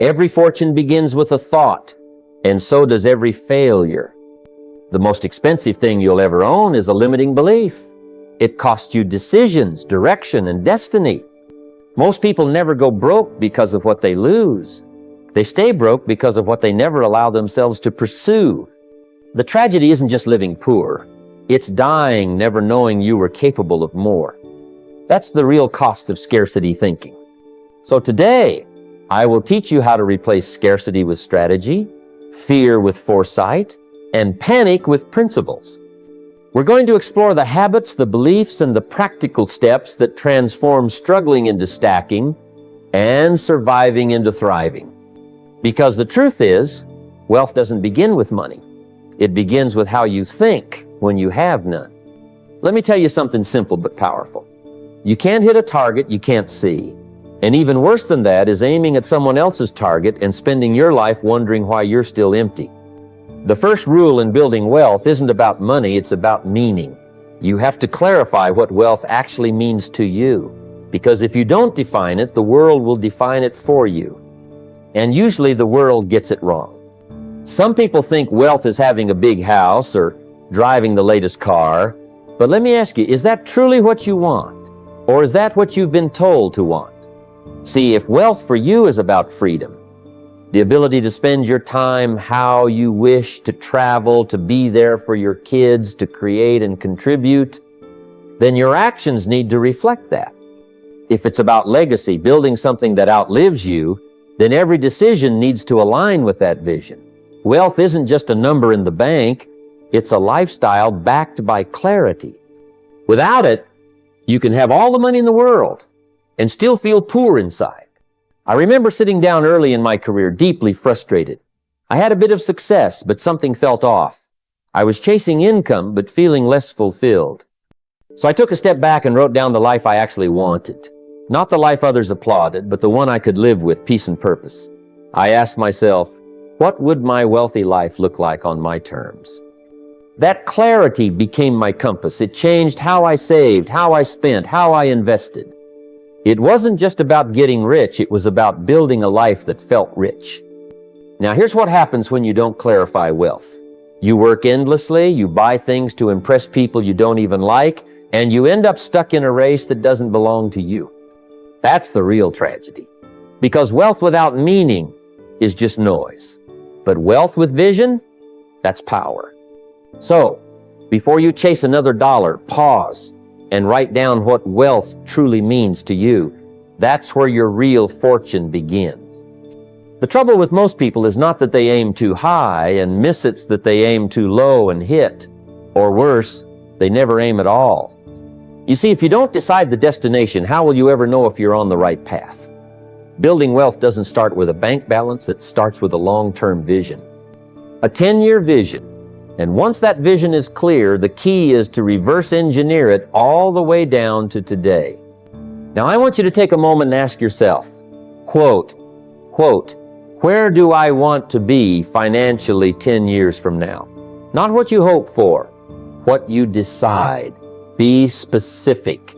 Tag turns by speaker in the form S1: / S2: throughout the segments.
S1: Every fortune begins with a thought, and so does every failure. The most expensive thing you'll ever own is a limiting belief. It costs you decisions, direction, and destiny. Most people never go broke because of what they lose. They stay broke because of what they never allow themselves to pursue. The tragedy isn't just living poor. It's dying never knowing you were capable of more. That's the real cost of scarcity thinking. So today, I will teach you how to replace scarcity with strategy, fear with foresight, and panic with principles. We're going to explore the habits, the beliefs, and the practical steps that transform struggling into stacking and surviving into thriving. Because the truth is, wealth doesn't begin with money. It begins with how you think when you have none. Let me tell you something simple but powerful. You can't hit a target you can't see. And even worse than that is aiming at someone else's target and spending your life wondering why you're still empty. The first rule in building wealth isn't about money, it's about meaning. You have to clarify what wealth actually means to you. Because if you don't define it, the world will define it for you. And usually the world gets it wrong. Some people think wealth is having a big house or driving the latest car. But let me ask you, is that truly what you want? Or is that what you've been told to want? See, if wealth for you is about freedom, the ability to spend your time how you wish, to travel, to be there for your kids, to create and contribute, then your actions need to reflect that. If it's about legacy, building something that outlives you, then every decision needs to align with that vision. Wealth isn't just a number in the bank, it's a lifestyle backed by clarity. Without it, you can have all the money in the world and still feel poor inside. I remember sitting down early in my career, deeply frustrated. I had a bit of success, but something felt off. I was chasing income, but feeling less fulfilled. So I took a step back and wrote down the life I actually wanted. Not the life others applauded, but the one I could live with peace and purpose. I asked myself, what would my wealthy life look like on my terms? That clarity became my compass. It changed how I saved, how I spent, how I invested. It wasn't just about getting rich, it was about building a life that felt rich. Now here's what happens when you don't clarify wealth. You work endlessly, you buy things to impress people you don't even like, and you end up stuck in a race that doesn't belong to you. That's the real tragedy. Because wealth without meaning is just noise. But wealth with vision, that's power. So, before you chase another dollar, pause and write down what wealth truly means to you. That's where your real fortune begins. The trouble with most people is not that they aim too high and miss, it's that they aim too low and hit. Or worse, they never aim at all. You see, if you don't decide the destination, how will you ever know if you're on the right path? Building wealth doesn't start with a bank balance, it starts with a long-term vision. A 10-year vision. And once that vision is clear, the key is to reverse engineer it all the way down to today. Now I want you to take a moment and ask yourself, quote, where do I want to be financially 10 years from now? Not what you hope for, what you decide. Be specific.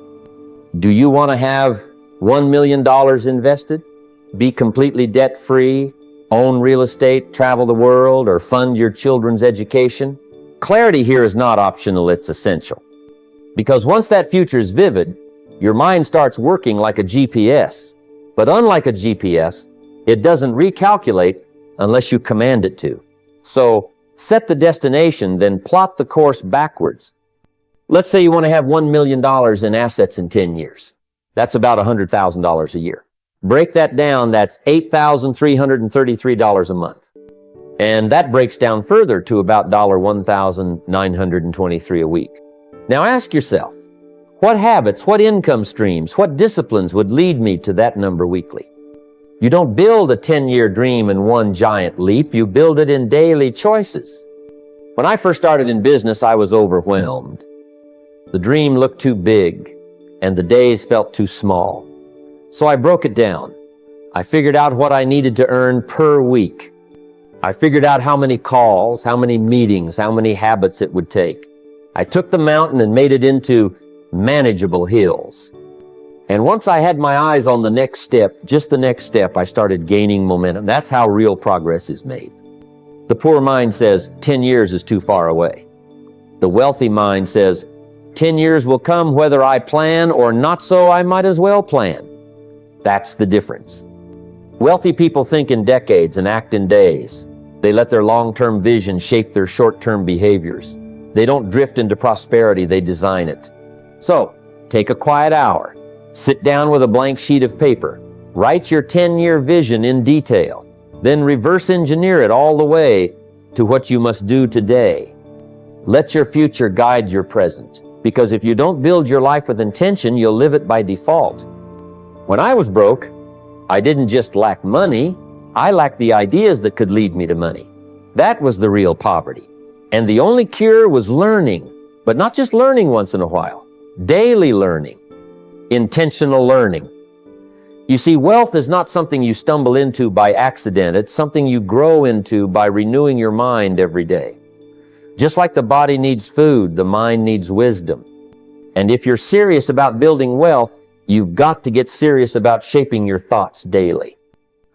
S1: Do you want to have $1 million invested? Be completely debt-free? Own real estate, travel the world, or fund your children's education? Clarity here is not optional, it's essential. Because once that future is vivid, your mind starts working like a GPS. But unlike a GPS, it doesn't recalculate unless you command it to. So set the destination, then plot the course backwards. Let's say you want to have $1 million in assets in 10 years. That's about $100,000 a year. Break that down, that's $8,333 a month. And that breaks down further to about $1,923 a week. Now ask yourself, what habits, what income streams, what disciplines would lead me to that number weekly? You don't build a 10-year dream in one giant leap, you build it in daily choices. When I first started in business, I was overwhelmed. The dream looked too big, and the days felt too small. So I broke it down. I figured out what I needed to earn per week. I figured out how many calls, how many meetings, how many habits it would take. I took the mountain and made it into manageable hills. And once I had my eyes on the next step, just the next step, I started gaining momentum. That's how real progress is made. The poor mind says 10 years is too far away. The wealthy mind says 10 years will come whether I plan or not, so I might as well plan. That's the difference. Wealthy people think in decades and act in days. They let their long-term vision shape their short-term behaviors. They don't drift into prosperity, they design it. So, take a quiet hour. Sit down with a blank sheet of paper. Write your 10-year vision in detail. Then reverse engineer it all the way to what you must do today. Let your future guide your present, because if you don't build your life with intention, you'll live it by default. When I was broke, I didn't just lack money, I lacked the ideas that could lead me to money. That was the real poverty. And the only cure was learning, but not just learning once in a while. Daily learning. Intentional learning. You see, wealth is not something you stumble into by accident. It's something you grow into by renewing your mind every day. Just like the body needs food, the mind needs wisdom. And if you're serious about building wealth, you've got to get serious about shaping your thoughts daily.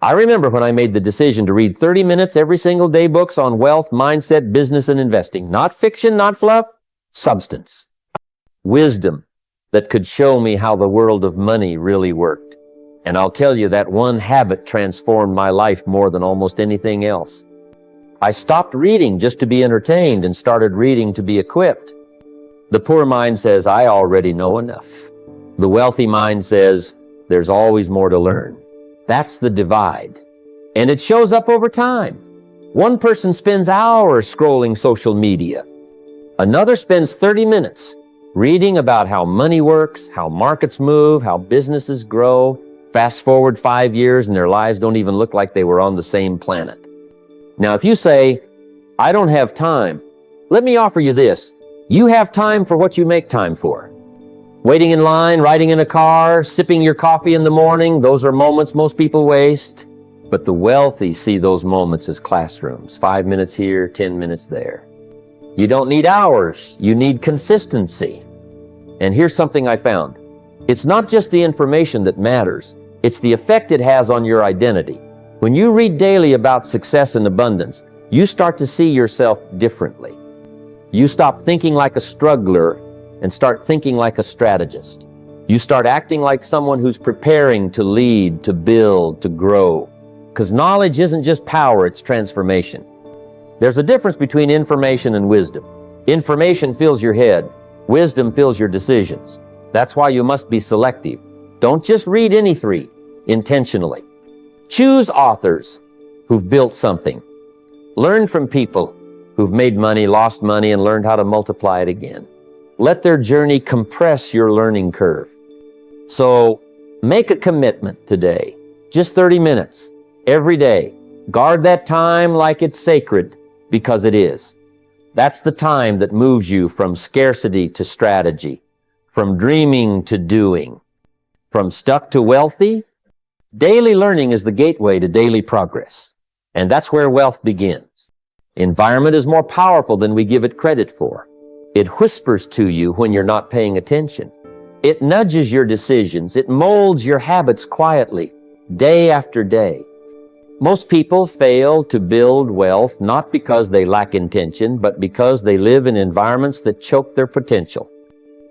S1: I remember when I made the decision to read 30 minutes every single day books on wealth, mindset, business, and investing. Not fiction, not fluff, substance. Wisdom that could show me how the world of money really worked. And I'll tell you, that one habit transformed my life more than almost anything else. I stopped reading just to be entertained and started reading to be equipped. The poor mind says, I already know enough. The wealthy mind says, there's always more to learn. That's the divide. And it shows up over time. One person spends hours scrolling social media. Another spends 30 minutes reading about how money works, how markets move, how businesses grow. Fast forward 5 years and their lives don't even look like they were on the same planet. Now, if you say, I don't have time, let me offer you this. You have time for what you make time for. Waiting in line, riding in a car, sipping your coffee in the morning, those are moments most people waste. But the wealthy see those moments as classrooms. 5 minutes here, 10 minutes there. You don't need hours, you need consistency. And here's something I found. It's not just the information that matters, it's the effect it has on your identity. When you read daily about success and abundance, you start to see yourself differently. You stop thinking like a struggler and start thinking like a strategist. You start acting like someone who's preparing to lead, to build, to grow. Because knowledge isn't just power, it's transformation. There's a difference between information and wisdom. Information fills your head. Wisdom fills your decisions. That's why you must be selective. Don't just read any three, intentionally. Choose authors who've built something. Learn from people who've made money, lost money, and learned how to multiply it again. Let their journey compress your learning curve. So make a commitment today. Just 30 minutes every day. Guard that time like it's sacred, because it is. That's the time that moves you from scarcity to strategy, from dreaming to doing, from stuck to wealthy. Daily learning is the gateway to daily progress, and that's where wealth begins. Environment is more powerful than we give it credit for. It whispers to you when you're not paying attention. It nudges your decisions. It molds your habits quietly, day after day. Most people fail to build wealth not because they lack intention, but because they live in environments that choke their potential.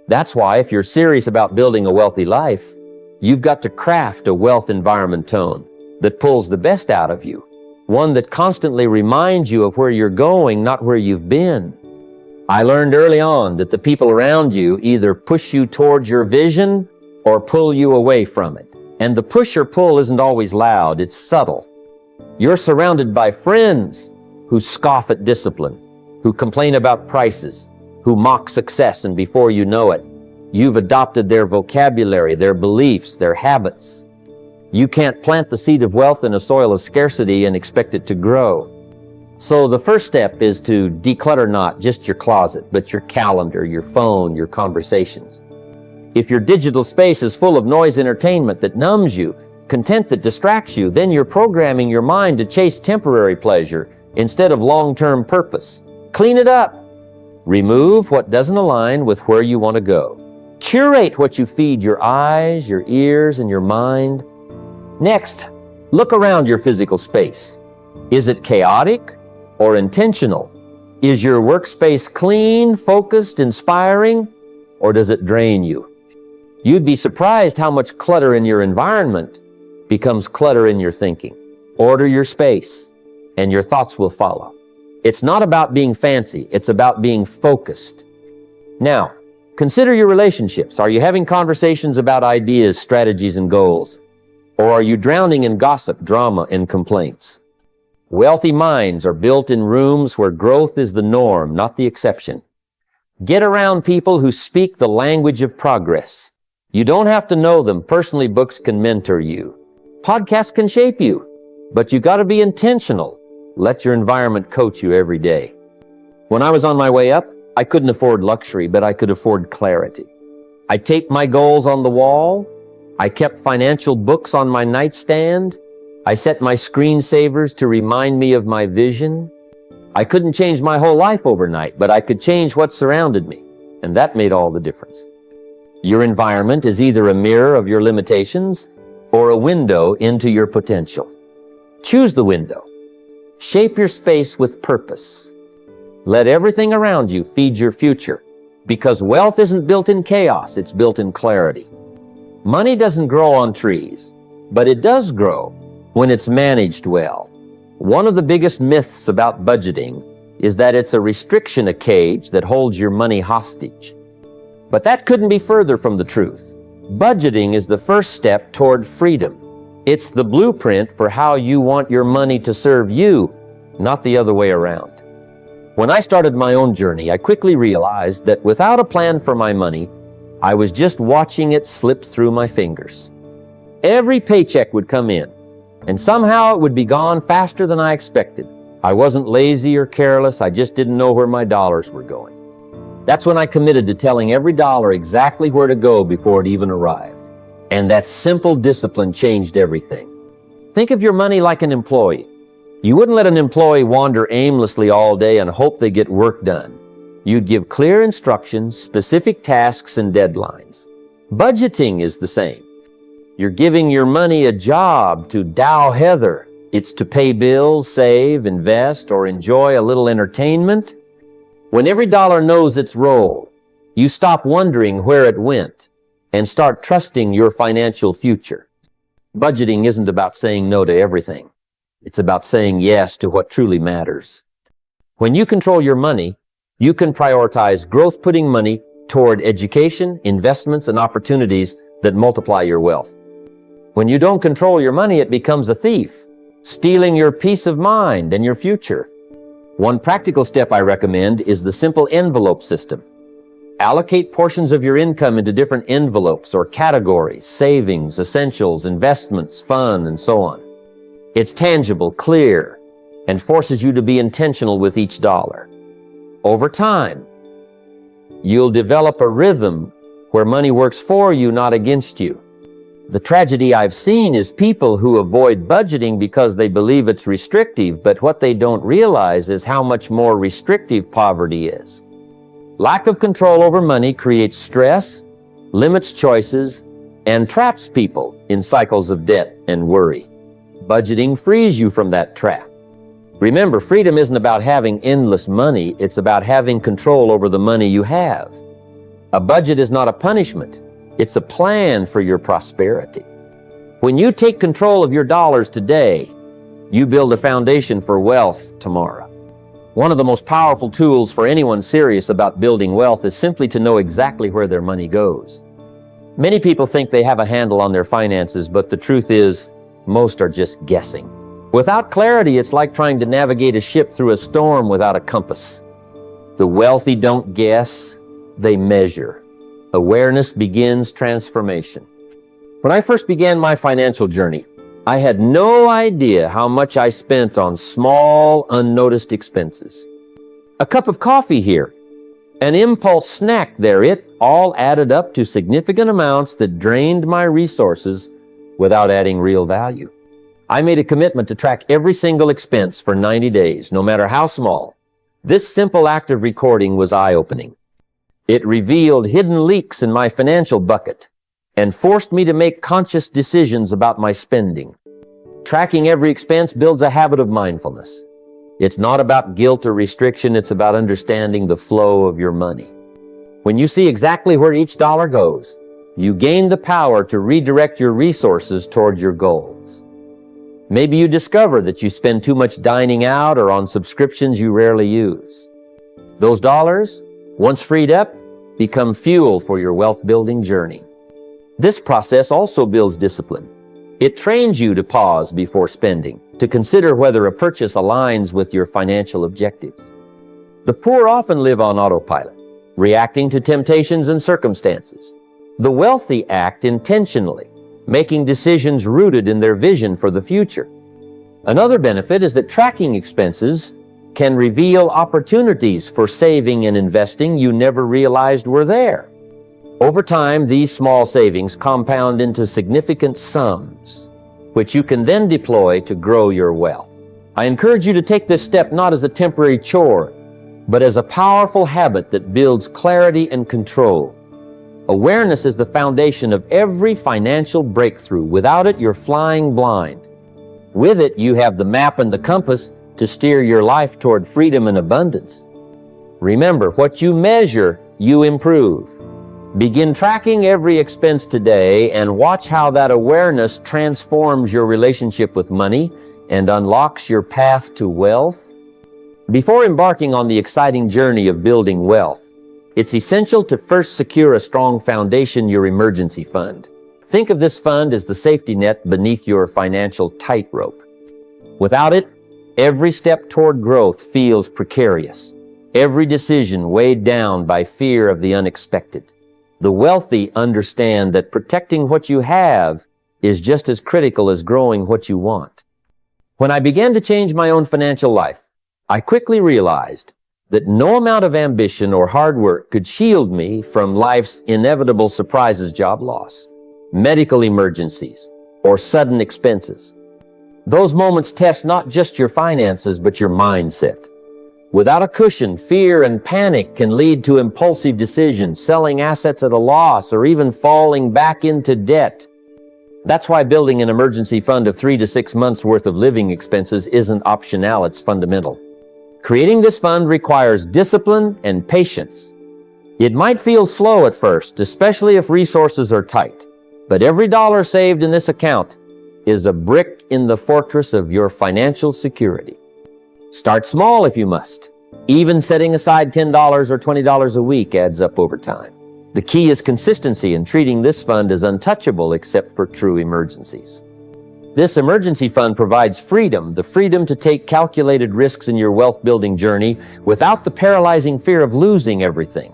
S1: That's why if you're serious about building a wealthy life, you've got to craft a wealth environment tone that pulls the best out of you, one that constantly reminds you of where you're going, not where you've been. I learned early on that the people around you either push you towards your vision or pull you away from it. And the push or pull isn't always loud, it's subtle. You're surrounded by friends who scoff at discipline, who complain about prices, who mock success, and before you know it, you've adopted their vocabulary, their beliefs, their habits. You can't plant the seed of wealth in a soil of scarcity and expect it to grow. So the first step is to declutter not just your closet, but your calendar, your phone, your conversations. If your digital space is full of noise entertainment that numbs you, content that distracts you, then you're programming your mind to chase temporary pleasure instead of long-term purpose. Clean it up. Remove what doesn't align with where you want to go. Curate what you feed your eyes, your ears, and your mind. Next, look around your physical space. Is it chaotic or intentional? Is your workspace clean, focused, inspiring, or does it drain you? You'd be surprised how much clutter in your environment becomes clutter in your thinking. Order your space, and your thoughts will follow. It's not about being fancy, it's about being focused. Now, consider your relationships. Are you having conversations about ideas, strategies, and goals? Or are you drowning in gossip, drama, and complaints? Wealthy minds are built in rooms where growth is the norm, not the exception. Get around people who speak the language of progress. You don't have to know them. Personally, books can mentor you. Podcasts can shape you, but you got to be intentional. Let your environment coach you every day. When I was on my way up, I couldn't afford luxury, but I could afford clarity. I taped my goals on the wall. I kept financial books on my nightstand. I set my screensavers to remind me of my vision. I couldn't change my whole life overnight, but I could change what surrounded me, and that made all the difference. Your environment is either a mirror of your limitations or a window into your potential. Choose the window. Shape your space with purpose. Let everything around you feed your future, because wealth isn't built in chaos, it's built in clarity. Money doesn't grow on trees, but it does grow when it's managed well. One of the biggest myths about budgeting is that it's a restriction, a cage that holds your money hostage. But that couldn't be further from the truth. Budgeting is the first step toward freedom. It's the blueprint for how you want your money to serve you, not the other way around. When I started my own journey, I quickly realized that without a plan for my money, I was just watching it slip through my fingers. Every paycheck would come in, and somehow it would be gone faster than I expected. I wasn't lazy or careless, I just didn't know where my dollars were going. That's when I committed to telling every dollar exactly where to go before it even arrived. And that simple discipline changed everything. Think of your money like an employee. You wouldn't let an employee wander aimlessly all day and hope they get work done. You'd give clear instructions, specific tasks, and deadlines. Budgeting is the same. You're giving your money a job to dow heather. It's to pay bills, save, invest, or enjoy a little entertainment. When every dollar knows its role, you stop wondering where it went and start trusting your financial future. Budgeting isn't about saying no to everything. It's about saying yes to what truly matters. When you control your money, you can prioritize growth, putting money toward education, investments, and opportunities that multiply your wealth. When you don't control your money, it becomes a thief, stealing your peace of mind and your future. One practical step I recommend is the simple envelope system. Allocate portions of your income into different envelopes or categories: savings, essentials, investments, fun, and so on. It's tangible, clear, and forces you to be intentional with each dollar. Over time, you'll develop a rhythm where money works for you, not against you. The tragedy I've seen is people who avoid budgeting because they believe it's restrictive, but what they don't realize is how much more restrictive poverty is. Lack of control over money creates stress, limits choices, and traps people in cycles of debt and worry. Budgeting frees you from that trap. Remember, freedom isn't about having endless money, it's about having control over the money you have. A budget is not a punishment. It's a plan for your prosperity. When you take control of your dollars today, you build a foundation for wealth tomorrow. One of the most powerful tools for anyone serious about building wealth is simply to know exactly where their money goes. Many people think they have a handle on their finances, but the truth is, most are just guessing. Without clarity, it's like trying to navigate a ship through a storm without a compass. The wealthy don't guess, they measure. Awareness begins transformation. When I first began my financial journey, I had no idea how much I spent on small, unnoticed expenses. A cup of coffee here, an impulse snack there, it all added up to significant amounts that drained my resources without adding real value. I made a commitment to track every single expense for 90 days, no matter how small. This simple act of recording was eye-opening. It revealed hidden leaks in my financial bucket and forced me to make conscious decisions about my spending. Tracking every expense builds a habit of mindfulness. It's not about guilt or restriction, it's about understanding the flow of your money. When you see exactly where each dollar goes, you gain the power to redirect your resources toward your goals. Maybe you discover that you spend too much dining out or on subscriptions you rarely use. Those dollars, once freed up, become fuel for your wealth-building journey. This process also builds discipline. It trains you to pause before spending, to consider whether a purchase aligns with your financial objectives. The poor often live on autopilot, reacting to temptations and circumstances. The wealthy act intentionally, making decisions rooted in their vision for the future. Another benefit is that tracking expenses can reveal opportunities for saving and investing you never realized were there. Over time, these small savings compound into significant sums, which you can then deploy to grow your wealth. I encourage you to take this step not as a temporary chore, but as a powerful habit that builds clarity and control. Awareness is the foundation of every financial breakthrough. Without it, you're flying blind. With it, you have the map and the compass to steer your life toward freedom and abundance. Remember, what you measure, you improve. Begin tracking every expense today and watch how that awareness transforms your relationship with money and unlocks your path to wealth. Before embarking on the exciting journey of building wealth, it's essential to first secure a strong foundation, your emergency fund. Think of this fund as the safety net beneath your financial tightrope. Without it, every step toward growth feels precarious. Every decision weighed down by fear of the unexpected. The wealthy understand that protecting what you have is just as critical as growing what you want. When I began to change my own financial life, I quickly realized that no amount of ambition or hard work could shield me from life's inevitable surprises: job loss, medical emergencies, or sudden expenses. Those moments test not just your finances, but your mindset. Without a cushion, fear and panic can lead to impulsive decisions, selling assets at a loss, or even falling back into debt. That's why building an emergency fund of 3 to 6 months worth of living expenses isn't optional, it's fundamental. Creating this fund requires discipline and patience. It might feel slow at first, especially if resources are tight, but every dollar saved in this account is a brick in the fortress of your financial security. Start small if you must. Even setting aside $10 or $20 a week adds up over time. The key is consistency in treating this fund as untouchable except for true emergencies. This emergency fund provides freedom, the freedom to take calculated risks in your wealth-building journey without the paralyzing fear of losing everything.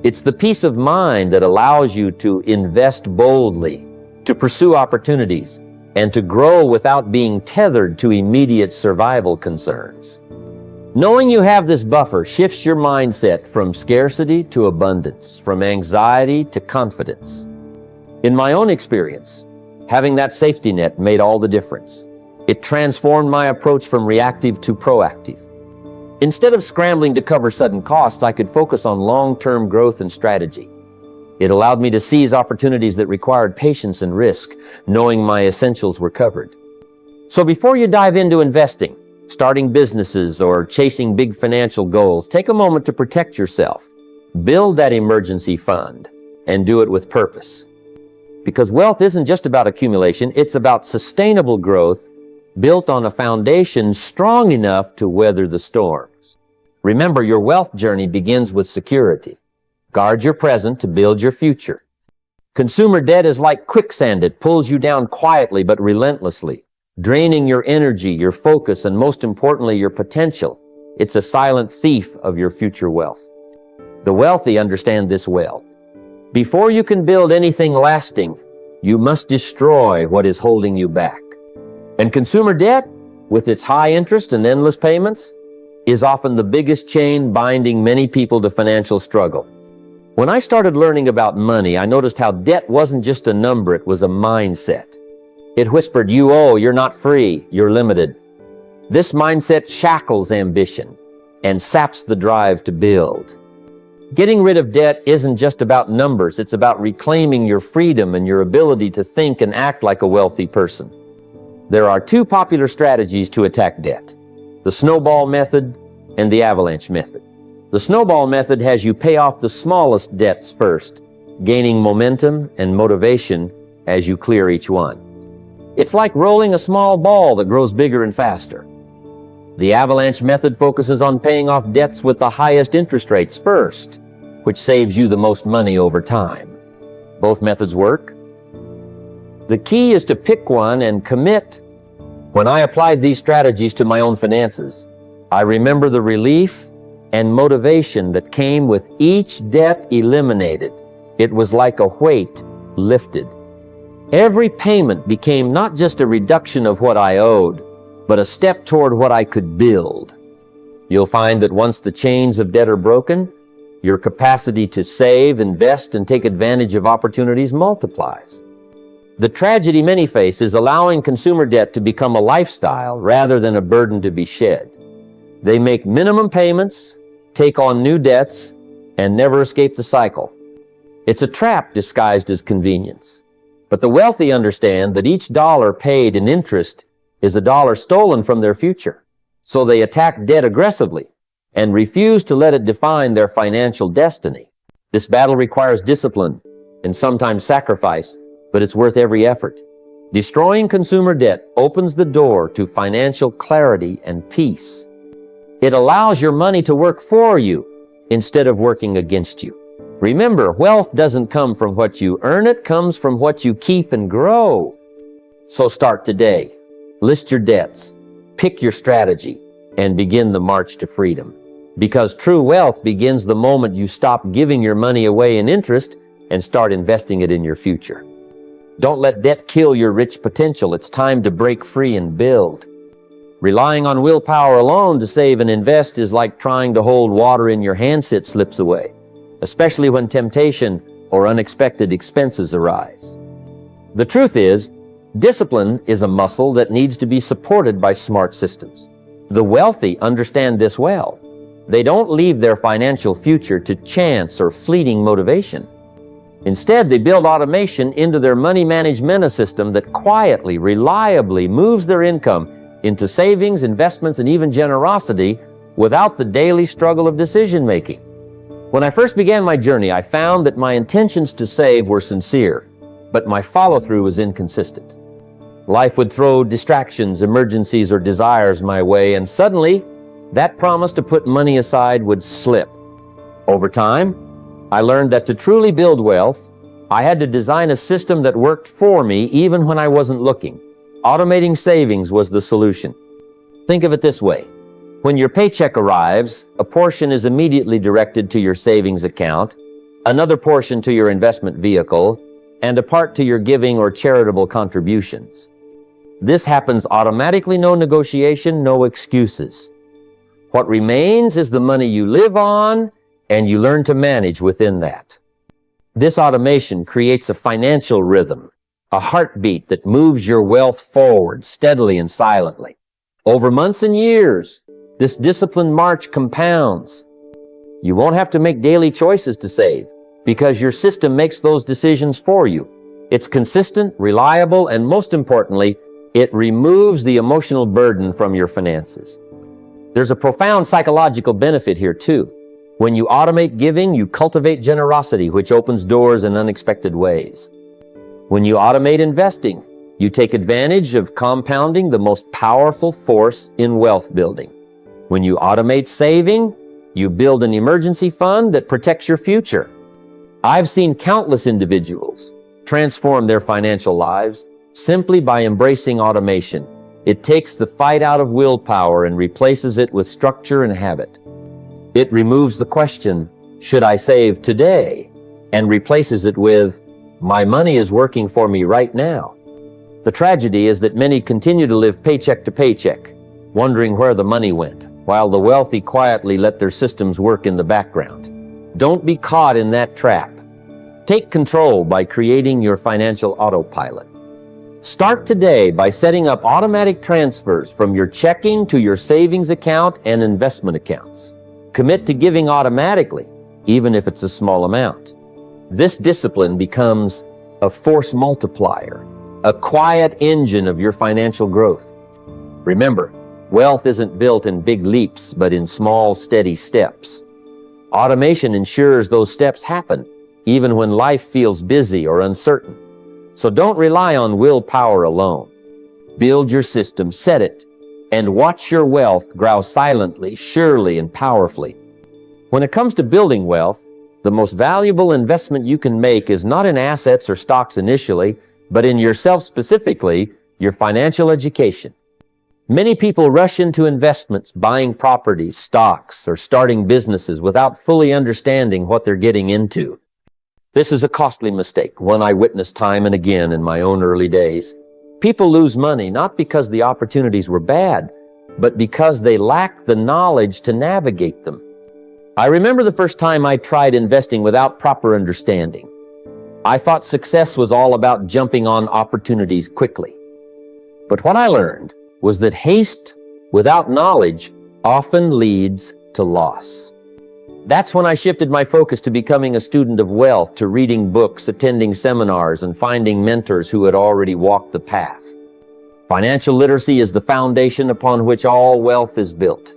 S1: It's the peace of mind that allows you to invest boldly, to pursue opportunities, and to grow without being tethered to immediate survival concerns. Knowing you have this buffer shifts your mindset from scarcity to abundance, from anxiety to confidence. In my own experience, having that safety net made all the difference. It transformed my approach from reactive to proactive. Instead of scrambling to cover sudden costs, I could focus on long-term growth and strategy. It allowed me to seize opportunities that required patience and risk, knowing my essentials were covered. So before you dive into investing, starting businesses, or chasing big financial goals, take a moment to protect yourself. Build that emergency fund and do it with purpose. Because wealth isn't just about accumulation, it's about sustainable growth built on a foundation strong enough to weather the storms. Remember, your wealth journey begins with security. Guard your present to build your future. Consumer debt is like quicksand. It pulls you down quietly but relentlessly, draining your energy, your focus, and most importantly, your potential. It's a silent thief of your future wealth. The wealthy understand this well. Before you can build anything lasting, you must destroy what is holding you back. And consumer debt, with its high interest and endless payments, is often the biggest chain binding many people to financial struggle. When I started learning about money, I noticed how debt wasn't just a number, it was a mindset. It whispered, "You owe, you're not free, you're limited." This mindset shackles ambition and saps the drive to build. Getting rid of debt isn't just about numbers. It's about reclaiming your freedom and your ability to think and act like a wealthy person. There are two popular strategies to attack debt: the snowball method and the avalanche method. The snowball method has you pay off the smallest debts first, gaining momentum and motivation as you clear each one. It's like rolling a small ball that grows bigger and faster. The avalanche method focuses on paying off debts with the highest interest rates first, which saves you the most money over time. Both methods work. The key is to pick one and commit. When I applied these strategies to my own finances, I remember the relief and motivation that came with each debt eliminated. It was like a weight lifted. Every payment became not just a reduction of what I owed, but a step toward what I could build. You'll find that once the chains of debt are broken, your capacity to save, invest, and take advantage of opportunities multiplies. The tragedy many face is allowing consumer debt to become a lifestyle rather than a burden to be shed. They make minimum payments, take on new debts, and never escape the cycle. It's a trap disguised as convenience. But the wealthy understand that each dollar paid in interest is a dollar stolen from their future. So they attack debt aggressively and refuse to let it define their financial destiny. This battle requires discipline and sometimes sacrifice, but it's worth every effort. Destroying consumer debt opens the door to financial clarity and peace. It allows your money to work for you instead of working against you. Remember, wealth doesn't come from what you earn, it comes from what you keep and grow. So start today. List your debts, pick your strategy, and begin the march to freedom. Because true wealth begins the moment you stop giving your money away in interest and start investing it in your future. Don't let debt kill your rich potential. It's time to break free and build. Relying on willpower alone to save and invest is like trying to hold water in your hand so it slips away, especially when temptation or unexpected expenses arise. The truth is, discipline is a muscle that needs to be supported by smart systems. The wealthy understand this well. They don't leave their financial future to chance or fleeting motivation. Instead, they build automation into their money management system that quietly, reliably moves their income into savings, investments, and even generosity without the daily struggle of decision-making. When I first began my journey, I found that my intentions to save were sincere, but my follow-through was inconsistent. Life would throw distractions, emergencies, or desires my way, and suddenly, that promise to put money aside would slip. Over time, I learned that to truly build wealth, I had to design a system that worked for me even when I wasn't looking. Automating savings was the solution. Think of it this way. When your paycheck arrives, a portion is immediately directed to your savings account, another portion to your investment vehicle, and a part to your giving or charitable contributions. This happens automatically, no negotiation, no excuses. What remains is the money you live on, and you learn to manage within that. This automation creates a financial rhythm, a heartbeat that moves your wealth forward steadily and silently. Over months and years, this disciplined march compounds. You won't have to make daily choices to save because your system makes those decisions for you. It's consistent, reliable, and most importantly, it removes the emotional burden from your finances. There's a profound psychological benefit here too. When you automate giving, you cultivate generosity, which opens doors in unexpected ways. When you automate investing, you take advantage of compounding, the most powerful force in wealth building. When you automate saving, you build an emergency fund that protects your future. I've seen countless individuals transform their financial lives simply by embracing automation. It takes the fight out of willpower and replaces it with structure and habit. It removes the question, should I save today? And replaces it with, my money is working for me right now. The tragedy is that many continue to live paycheck to paycheck, wondering where the money went, while the wealthy quietly let their systems work in the background. Don't be caught in that trap. Take control by creating your financial autopilot. Start today by setting up automatic transfers from your checking to your savings account and investment accounts. Commit to giving automatically even if it's a small amount. This discipline becomes a force multiplier, a quiet engine of your financial growth. Remember, wealth isn't built in big leaps, but in small, steady steps. Automation ensures those steps happen, even when life feels busy or uncertain. So don't rely on willpower alone. Build your system, set it, and watch your wealth grow silently, surely, and powerfully. When it comes to building wealth, the most valuable investment you can make is not in assets or stocks initially, but in yourself specifically, your financial education. Many people rush into investments, buying properties, stocks, or starting businesses without fully understanding what they're getting into. This is a costly mistake, one I witnessed time and again in my own early days. People lose money not because the opportunities were bad, but because they lack the knowledge to navigate them. I remember the first time I tried investing without proper understanding. I thought success was all about jumping on opportunities quickly. But what I learned was that haste without knowledge often leads to loss. That's when I shifted my focus to becoming a student of wealth, to reading books, attending seminars, and finding mentors who had already walked the path. Financial literacy is the foundation upon which all wealth is built.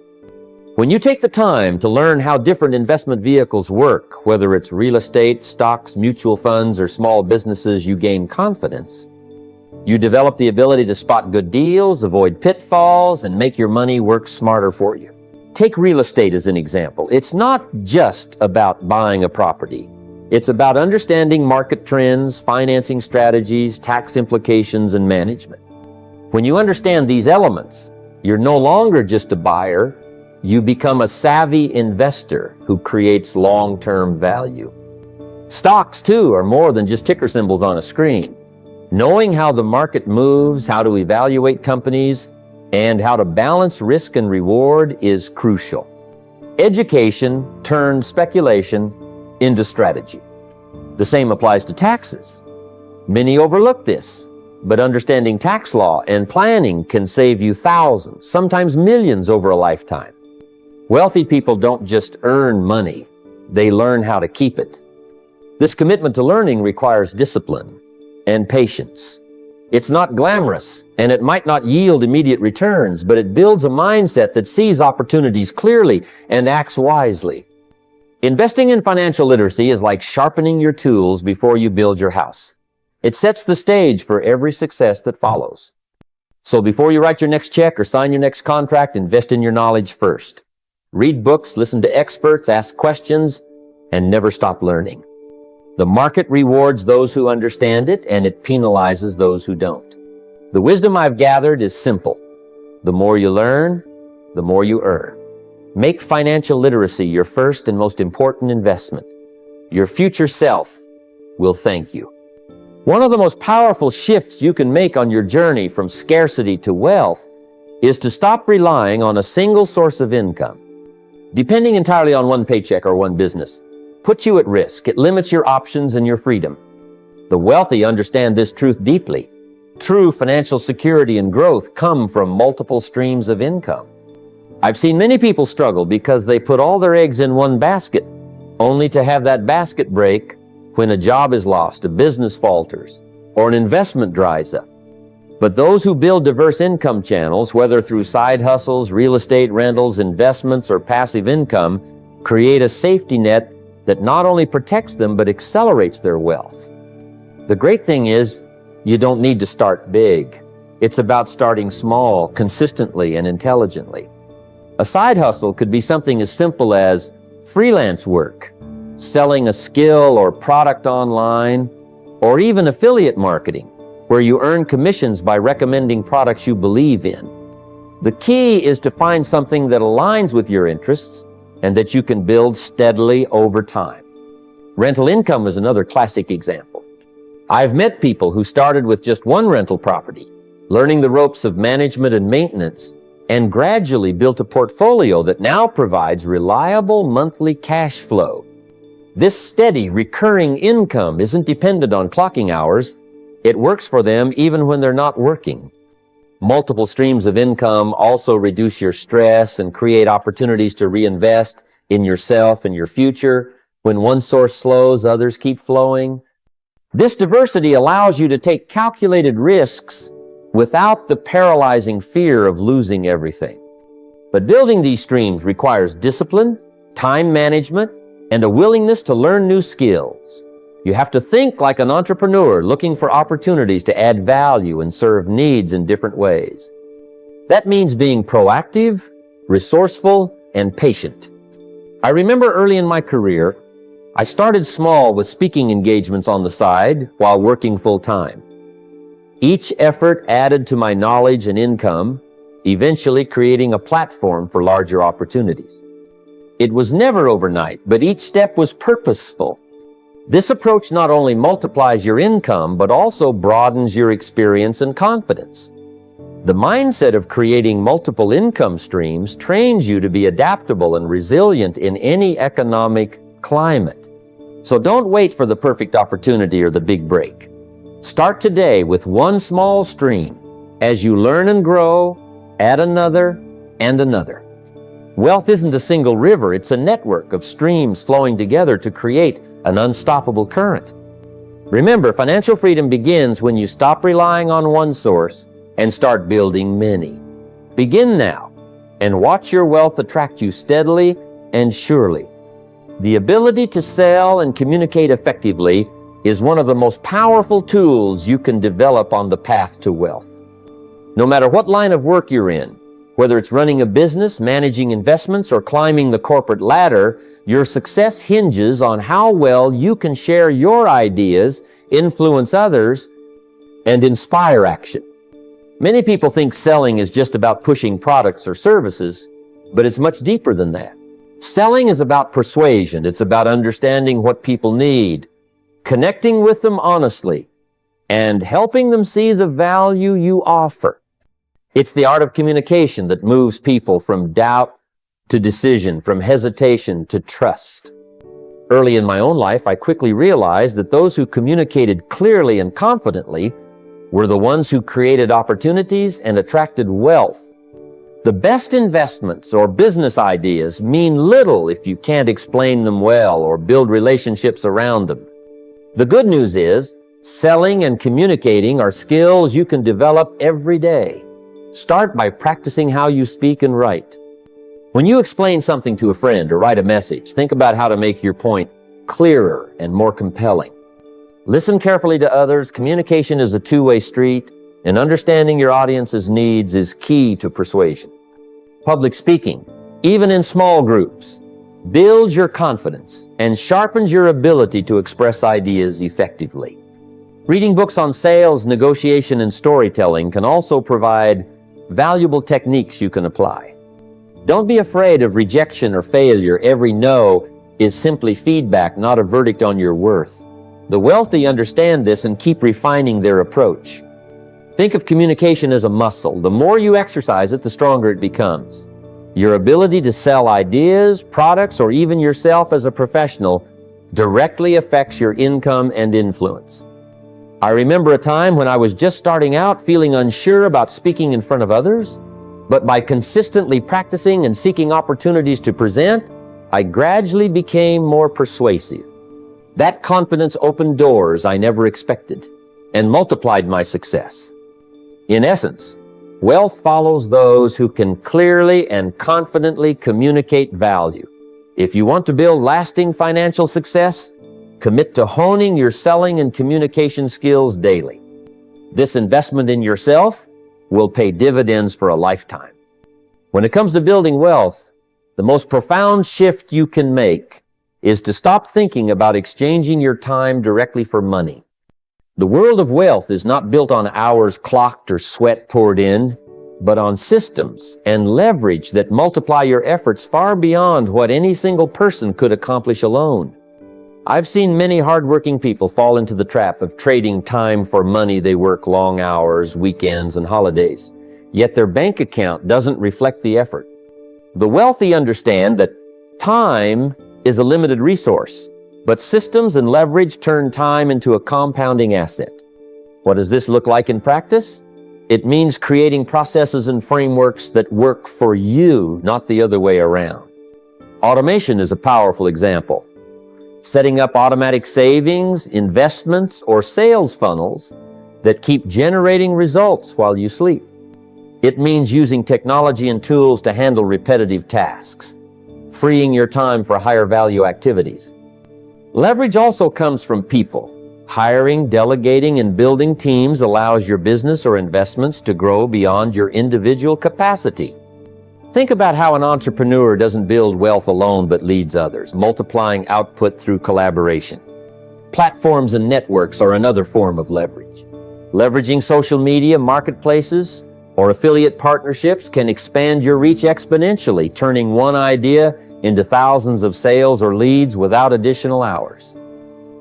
S1: When you take the time to learn how different investment vehicles work, whether it's real estate, stocks, mutual funds, or small businesses, you gain confidence. You develop the ability to spot good deals, avoid pitfalls, and make your money work smarter for you. Take real estate as an example. It's not just about buying a property. It's about understanding market trends, financing strategies, tax implications, and management. When you understand these elements, you're no longer just a buyer. You become a savvy investor who creates long-term value. Stocks, too, are more than just ticker symbols on a screen. Knowing how the market moves, how to evaluate companies, and how to balance risk and reward is crucial. Education turns speculation into strategy. The same applies to taxes. Many overlook this, but understanding tax law and planning can save you thousands, sometimes millions over a lifetime. Wealthy people don't just earn money, they learn how to keep it. This commitment to learning requires discipline and patience. It's not glamorous, and it might not yield immediate returns, but it builds a mindset that sees opportunities clearly and acts wisely. Investing in financial literacy is like sharpening your tools before you build your house. It sets the stage for every success that follows. So before you write your next check or sign your next contract, invest in your knowledge first. Read books, listen to experts, ask questions, and never stop learning. The market rewards those who understand it, and it penalizes those who don't. The wisdom I've gathered is simple. The more you learn, the more you earn. Make financial literacy your first and most important investment. Your future self will thank you. One of the most powerful shifts you can make on your journey from scarcity to wealth is to stop relying on a single source of income. Depending entirely on one paycheck or one business puts you at risk. It limits your options and your freedom. The wealthy understand this truth deeply. True financial security and growth come from multiple streams of income. I've seen many people struggle because they put all their eggs in one basket, only to have that basket break when a job is lost, a business falters, or an investment dries up. But those who build diverse income channels, whether through side hustles, real estate rentals, investments, or passive income, create a safety net that not only protects them, but accelerates their wealth. The great thing is, you don't need to start big. It's about starting small, consistently, and intelligently. A side hustle could be something as simple as freelance work, selling a skill or product online, or even affiliate marketing, where you earn commissions by recommending products you believe in. The key is to find something that aligns with your interests and that you can build steadily over time. Rental income is another classic example. I've met people who started with just one rental property, learning the ropes of management and maintenance, and gradually built a portfolio that now provides reliable monthly cash flow. This steady, recurring income isn't dependent on clocking hours. It works for them even when they're not working. Multiple streams of income also reduce your stress and create opportunities to reinvest in yourself and your future When one source slows, others keep flowing. This diversity allows you to take calculated risks without the paralyzing fear of losing everything. But building these streams requires discipline, time management, and a willingness to learn new skills. You have to think like an entrepreneur looking for opportunities to add value and serve needs in different ways. That means being proactive, resourceful, and patient. I remember early in my career, I started small with speaking engagements on the side while working full-time. Each effort added to my knowledge and income, eventually creating a platform for larger opportunities. It was never overnight, but each step was purposeful. This approach not only multiplies your income, but also broadens your experience and confidence. The mindset of creating multiple income streams trains you to be adaptable and resilient in any economic climate. So don't wait for the perfect opportunity or the big break. Start today with one small stream. As you learn and grow, add another and another. Wealth isn't a single river, it's a network of streams flowing together to create an unstoppable current. Remember, financial freedom begins when you stop relying on one source and start building many. Begin now and watch your wealth attract you steadily and surely. The ability to sell and communicate effectively is one of the most powerful tools you can develop on the path to wealth. No matter what line of work you're in, whether it's running a business, managing investments, or climbing the corporate ladder, your success hinges on how well you can share your ideas, influence others, and inspire action. Many people think selling is just about pushing products or services, but it's much deeper than that. Selling is about persuasion. It's about understanding what people need, connecting with them honestly, and helping them see the value you offer. It's the art of communication that moves people from doubt to decision, from hesitation to trust. Early in my own life, I quickly realized that those who communicated clearly and confidently were the ones who created opportunities and attracted wealth. The best investments or business ideas mean little if you can't explain them well or build relationships around them. The good news is, selling and communicating are skills you can develop every day. Start by practicing how you speak and write. When you explain something to a friend or write a message, think about how to make your point clearer and more compelling. Listen carefully to others. Communication is a two-way street, and understanding your audience's needs is key to persuasion. Public speaking, even in small groups, builds your confidence and sharpens your ability to express ideas effectively. Reading books on sales, negotiation, and storytelling can also provide valuable techniques you can apply. Don't be afraid of rejection or failure. Every no is simply feedback, not a verdict on your worth. The wealthy understand this and keep refining their approach. Think of communication as a muscle. The more you exercise it, the stronger it becomes. Your ability to sell ideas, products, or even yourself as a professional directly affects your income and influence. I remember a time when I was just starting out, feeling unsure about speaking in front of others, but by consistently practicing and seeking opportunities to present, I gradually became more persuasive. That confidence opened doors I never expected and multiplied my success. In essence, wealth follows those who can clearly and confidently communicate value. If you want to build lasting financial success, commit to honing your selling and communication skills daily. This investment in yourself will pay dividends for a lifetime. When it comes to building wealth, the most profound shift you can make is to stop thinking about exchanging your time directly for money. The world of wealth is not built on hours clocked or sweat poured in, but on systems and leverage that multiply your efforts far beyond what any single person could accomplish alone. I've seen many hardworking people fall into the trap of trading time for money. They work long hours, weekends, and holidays, yet their bank account doesn't reflect the effort. The wealthy understand that time is a limited resource, but systems and leverage turn time into a compounding asset. What does this look like in practice? It means creating processes and frameworks that work for you, not the other way around. Automation is a powerful example. setting up automatic savings, investments, or sales funnels that keep generating results while you sleep. It means using technology and tools to handle repetitive tasks, freeing your time for higher value activities. Leverage also comes from people. Hiring, delegating, and building teams allows your business or investments to grow beyond your individual capacity. Think about how an entrepreneur doesn't build wealth alone but leads others, multiplying output through collaboration. Platforms and networks are another form of leverage. Leveraging social media, marketplaces, or affiliate partnerships can expand your reach exponentially, turning one idea into thousands of sales or leads without additional hours.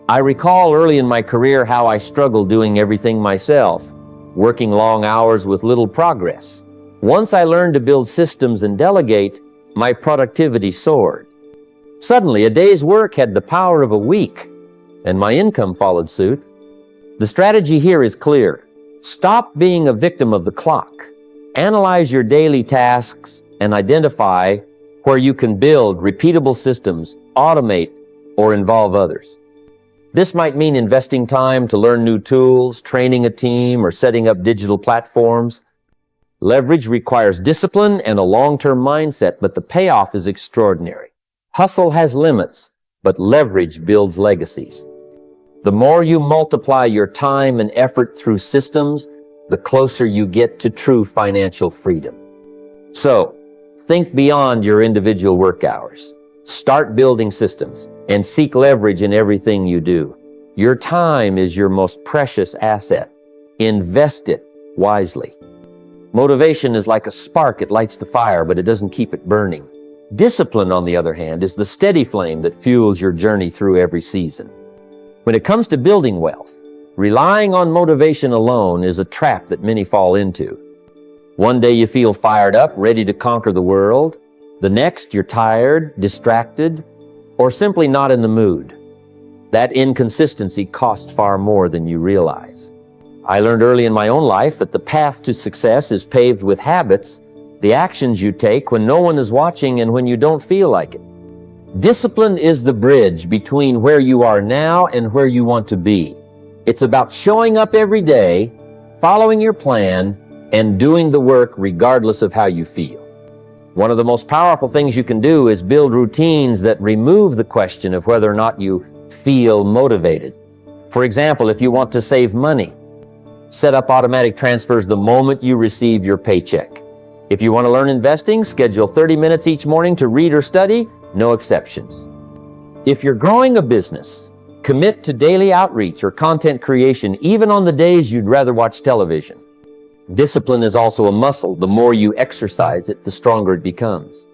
S1: I recall early in my career how I struggled doing everything myself, working long hours with little progress. Once I learned to build systems and delegate, my productivity soared. Suddenly, a day's work had the power of a week, and my income followed suit. The strategy here is clear. Stop being a victim of the clock. Analyze your daily tasks and identify where you can build repeatable systems, automate, or involve others. This might mean investing time to learn new tools, training a team, or setting up digital platforms. Leverage requires discipline and a long-term mindset, but the payoff is extraordinary. Hustle has limits, but leverage builds legacies. The more you multiply your time and effort through systems, the closer you get to true financial freedom. So, think beyond your individual work hours. Start building systems and seek leverage in everything you do. Your time is your most precious asset. Invest it wisely. Motivation is like a spark. It lights the fire, but it doesn't keep it burning. Discipline, on the other hand, is the steady flame that fuels your journey through every season. When it comes to building wealth, relying on motivation alone is a trap that many fall into. One day you feel fired up, ready to conquer the world. The next, you're tired, distracted, or simply not in the mood. That inconsistency costs far more than you realize. I learned early in my own life that the path to success is paved with habits, the actions you take when no one is watching and when you don't feel like it. Discipline is the bridge between where you are now and where you want to be. It's about showing up every day, following your plan, and doing the work regardless of how you feel. One of the most powerful things you can do is build routines that remove the question of whether or not you feel motivated. For example, if you want to save money, set up automatic transfers the moment you receive your paycheck. If you want to learn investing, schedule 30 minutes each morning to read or study, no exceptions. If you're growing a business, commit to daily outreach or content creation, even on the days you'd rather watch television. Discipline is also a muscle. The more you exercise it, the stronger it becomes.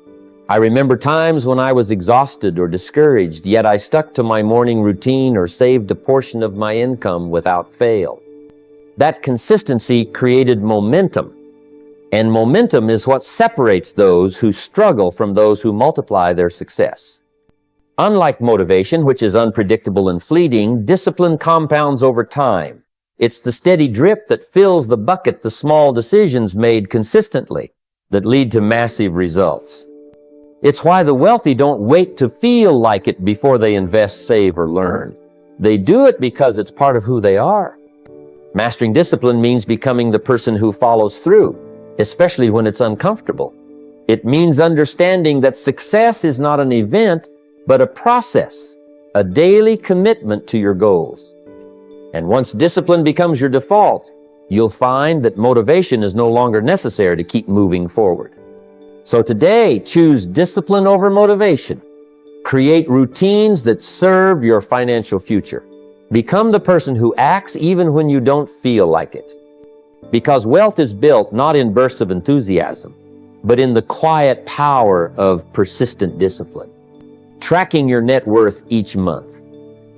S1: I remember times when I was exhausted or discouraged, yet I stuck to my morning routine or saved a portion of my income without fail. That consistency created momentum, and momentum is what separates those who struggle from those who multiply their success. Unlike motivation, which is unpredictable and fleeting, discipline compounds over time. It's the steady drip that fills the bucket, the small decisions made consistently that lead to massive results. It's why the wealthy don't wait to feel like it before they invest, save, or learn. They do it because it's part of who they are. Mastering discipline means becoming the person who follows through, especially when it's uncomfortable. It means understanding that success is not an event, but a process, a daily commitment to your goals. And once discipline becomes your default, you'll find that motivation is no longer necessary to keep moving forward. So today, choose discipline over motivation. Create routines that serve your financial future. Become the person who acts even when you don't feel like it. Because wealth is built not in bursts of enthusiasm, but in the quiet power of persistent discipline. Tracking your net worth each month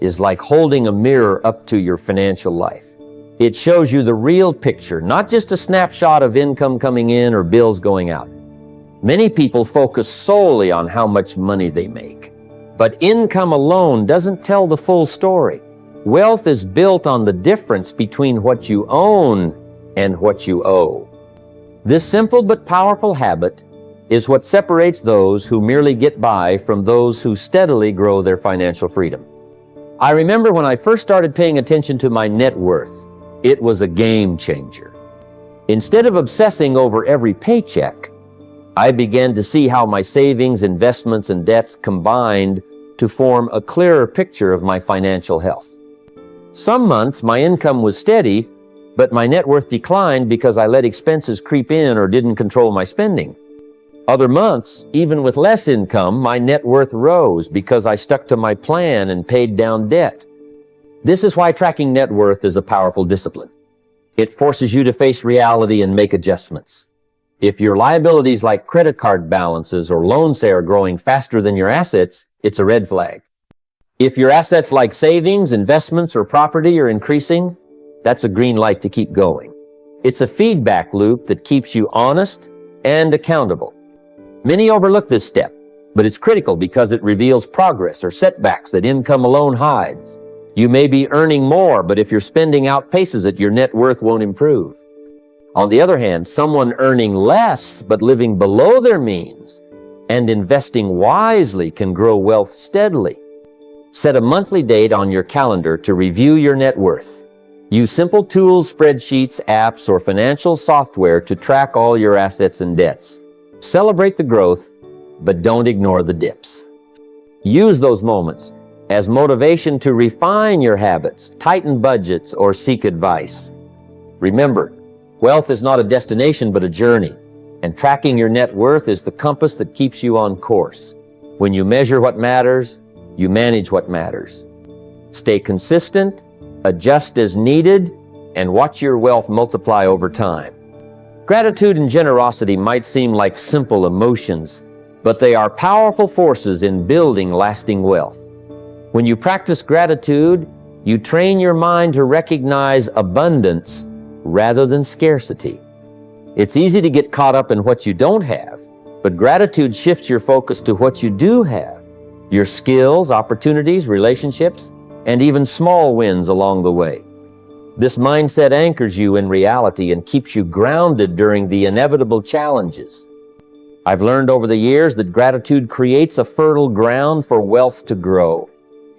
S1: is like holding a mirror up to your financial life. It shows you the real picture, not just a snapshot of income coming in or bills going out. Many people focus solely on how much money they make. But income alone doesn't tell the full story. Wealth is built on the difference between what you own and what you owe. This simple but powerful habit is what separates those who merely get by from those who steadily grow their financial freedom. I remember when I first started paying attention to my net worth, it was a game changer. Instead of obsessing over every paycheck, I began to see how my savings, investments, and debts combined to form a clearer picture of my financial health. Some months my income was steady, but my net worth declined because I let expenses creep in or didn't control my spending. Other months, even with less income, my net worth rose because I stuck to my plan and paid down debt. This is why tracking net worth is a powerful discipline. It forces you to face reality and make adjustments. If your liabilities like credit card balances or loans say are growing faster than your assets, it's a red flag. If your assets like savings, investments, or property are increasing, that's a green light to keep going. It's a feedback loop that keeps you honest and accountable. Many overlook this step, but it's critical because it reveals progress or setbacks that income alone hides. You may be earning more, but if your spending outpaces it, your net worth won't improve. On the other hand, someone earning less but living below their means and investing wisely can grow wealth steadily. Set a monthly date on your calendar to review your net worth. Use simple tools, spreadsheets, apps, or financial software to track all your assets and debts. Celebrate the growth, but don't ignore the dips. Use those moments as motivation to refine your habits, tighten budgets, or seek advice. Remember, wealth is not a destination but a journey, and tracking your net worth is the compass that keeps you on course. When you measure what matters, you manage what matters. Stay consistent, adjust as needed, and watch your wealth multiply over time. Gratitude and generosity might seem like simple emotions, but they are powerful forces in building lasting wealth. When you practice gratitude, you train your mind to recognize abundance rather than scarcity. It's easy to get caught up in what you don't have, but gratitude shifts your focus to what you do have, your skills, opportunities, relationships, and even small wins along the way. This mindset anchors you in reality and keeps you grounded during the inevitable challenges. I've learned over the years that gratitude creates a fertile ground for wealth to grow.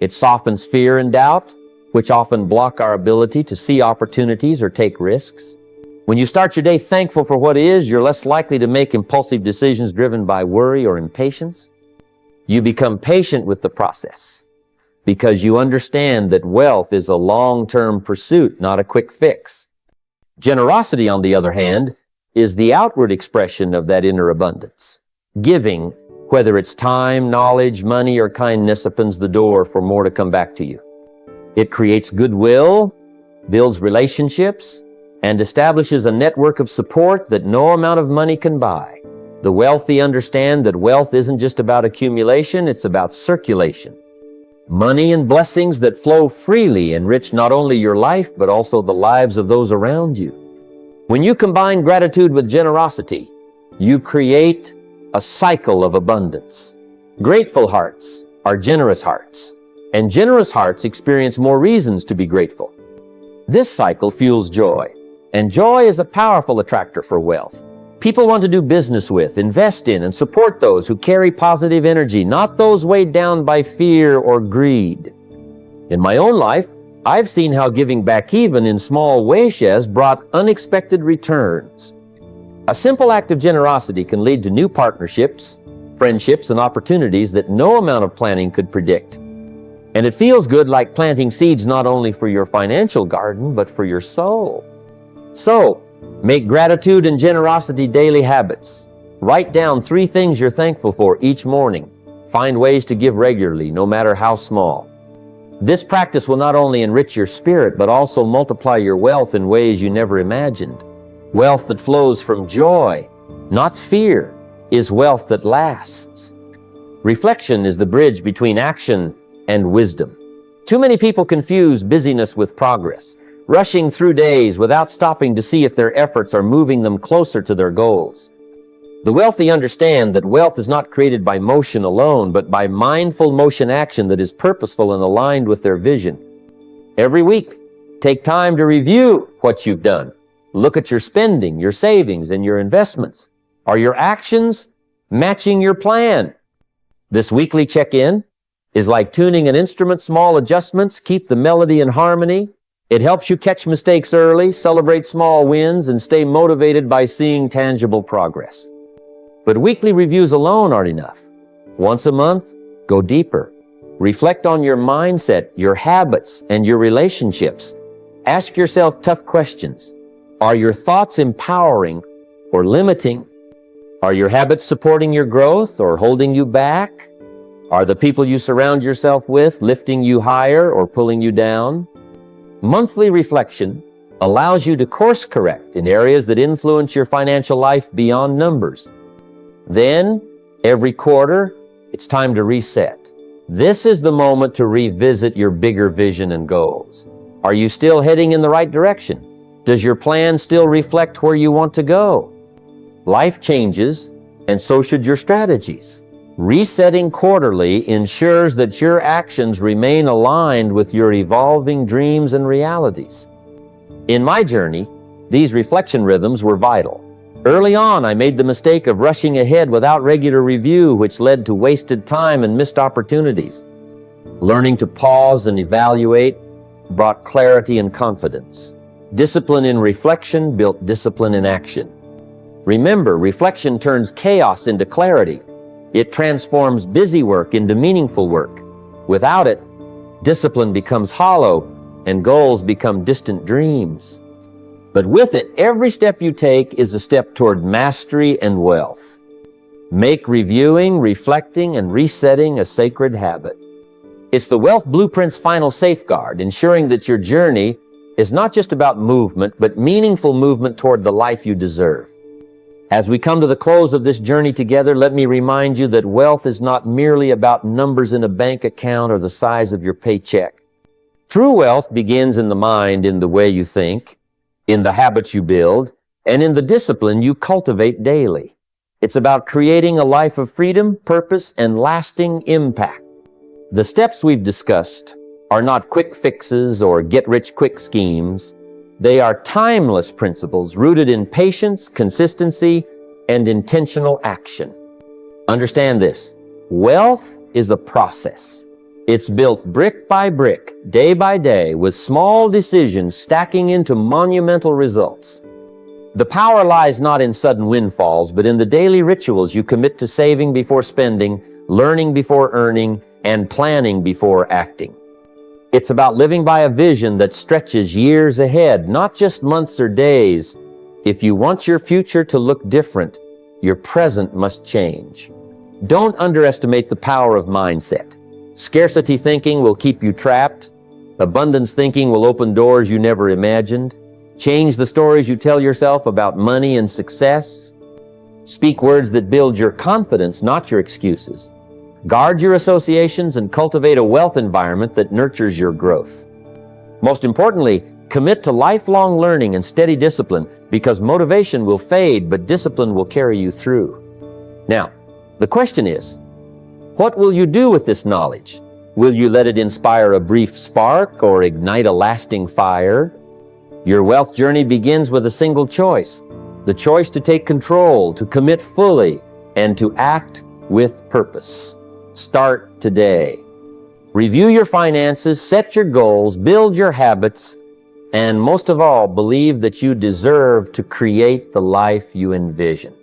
S1: It softens fear and doubt, which often block our ability to see opportunities or take risks. When you start your day thankful for what is, you're less likely to make impulsive decisions driven by worry or impatience. You become patient with the process because you understand that wealth is a long-term pursuit, not a quick fix. Generosity, on the other hand, is the outward expression of that inner abundance. Giving, whether it's time, knowledge, money, or kindness, opens the door for more to come back to you. It creates goodwill, builds relationships, and establishes a network of support that no amount of money can buy. The wealthy understand that wealth isn't just about accumulation, it's about circulation. Money and blessings that flow freely enrich not only your life, but also the lives of those around you. When you combine gratitude with generosity, you create a cycle of abundance. Grateful hearts are generous hearts, and generous hearts experience more reasons to be grateful. This cycle fuels joy, and joy is a powerful attractor for wealth. People want to do business with, invest in, and support those who carry positive energy, not those weighed down by fear or greed. In my own life, I've seen how giving back even in small ways has brought unexpected returns. A simple act of generosity can lead to new partnerships, friendships, and opportunities that no amount of planning could predict. And it feels good, like planting seeds not only for your financial garden, but for your soul. So, make gratitude and generosity daily habits. Write down 3 things you're thankful for each morning. Find ways to give regularly, no matter how small. This practice will not only enrich your spirit, but also multiply your wealth in ways you never imagined. Wealth that flows from joy, not fear, is wealth that lasts. Reflection is the bridge between action and wisdom. Too many people confuse busyness with progress, rushing through days without stopping to see if their efforts are moving them closer to their goals. The wealthy understand that wealth is not created by motion alone, but by mindful motion action that is purposeful and aligned with their vision. Every week, take time to review what you've done. Look at your spending, your savings, and your investments. Are your actions matching your plan? This weekly check-in is like tuning an instrument. Small adjustments keep the melody in harmony. It helps you catch mistakes early, celebrate small wins, and stay motivated by seeing tangible progress. But weekly reviews alone aren't enough. Once a month, go deeper. Reflect on your mindset, your habits, and your relationships. Ask yourself tough questions. Are your thoughts empowering or limiting? Are your habits supporting your growth or holding you back? Are the people you surround yourself with lifting you higher or pulling you down? Monthly reflection allows you to course correct in areas that influence your financial life beyond numbers. Then, every quarter, it's time to reset. This is the moment to revisit your bigger vision and goals. Are you still heading in the right direction? Does your plan still reflect where you want to go? Life changes, and so should your strategies. Resetting quarterly ensures that your actions remain aligned with your evolving dreams and realities. In my journey, these reflection rhythms were vital. Early on, I made the mistake of rushing ahead without regular review, which led to wasted time and missed opportunities. Learning to pause and evaluate brought clarity and confidence. Discipline in reflection built discipline in action. Remember, reflection turns chaos into clarity. It transforms busy work into meaningful work. Without it, discipline becomes hollow and goals become distant dreams. But with it, every step you take is a step toward mastery and wealth. Make reviewing, reflecting, and resetting a sacred habit. It's the Wealth Blueprint's final safeguard, ensuring that your journey is not just about movement, but meaningful movement toward the life you deserve. As we come to the close of this journey together, let me remind you that wealth is not merely about numbers in a bank account or the size of your paycheck. True wealth begins in the mind, in the way you think, in the habits you build, and in the discipline you cultivate daily. It's about creating a life of freedom, purpose, and lasting impact. The steps we've discussed are not quick fixes or get-rich-quick schemes. They are timeless principles rooted in patience, consistency, and intentional action. Understand this. Wealth is a process. It's built brick by brick, day by day, with small decisions stacking into monumental results. The power lies not in sudden windfalls, but in the daily rituals you commit to saving before spending, learning before earning, and planning before acting. It's about living by a vision that stretches years ahead, not just months or days. If you want your future to look different, your present must change. Don't underestimate the power of mindset. Scarcity thinking will keep you trapped. Abundance thinking will open doors you never imagined. Change the stories you tell yourself about money and success. Speak words that build your confidence, not your excuses. Guard your associations and cultivate a wealth environment that nurtures your growth. Most importantly, commit to lifelong learning and steady discipline, because motivation will fade, but discipline will carry you through. Now, the question is, what will you do with this knowledge? Will you let it inspire a brief spark or ignite a lasting fire? Your wealth journey begins with a single choice, the choice to take control, to commit fully, and to act with purpose. Start today. Review your finances, set your goals, build your habits, and most of all, believe that you deserve to create the life you envision.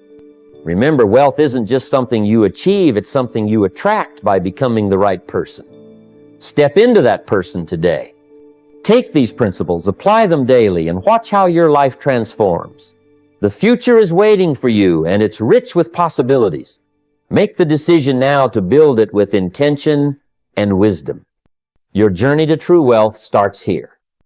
S1: Remember, wealth isn't just something you achieve, it's something you attract by becoming the right person. Step into that person today. Take these principles, apply them daily, and watch how your life transforms. The future is waiting for you, and it's rich with possibilities. Make the decision now to build it with intention and wisdom. Your journey to true wealth starts here.